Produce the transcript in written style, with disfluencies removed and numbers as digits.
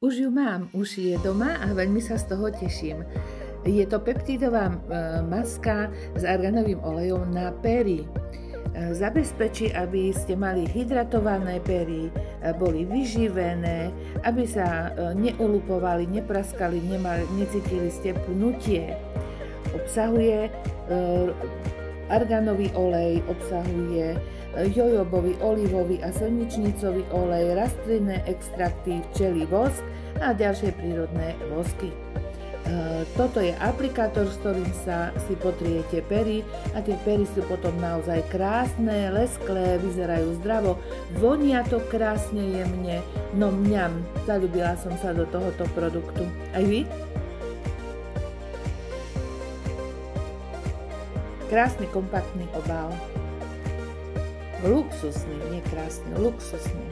Už ju mám, už je doma a veľmi sa z toho teším. Je to peptidová maska s arganovým olejom na pery. Zabezpečí, aby ste mali hydratované pery, boli vyživené, aby sa neulupovali, nepraskali, necítili ste pnutie. Obsahuje arganový olej, obsahuje jojobový, olivový a slnečnicový olej, rastlinné extrakty, včelí vosk a ďalšie prírodné vosky. Toto je aplikátor, s ktorým si potriete pery a tie pery sú potom naozaj krásne, lesklé, vyzerajú zdravo, vonia to krásne jemne, no mňam, zaľúbila som sa do tohoto produktu. Aj vy? Krásny kompaktný obal. Luxusný, nie krásny, luxusný.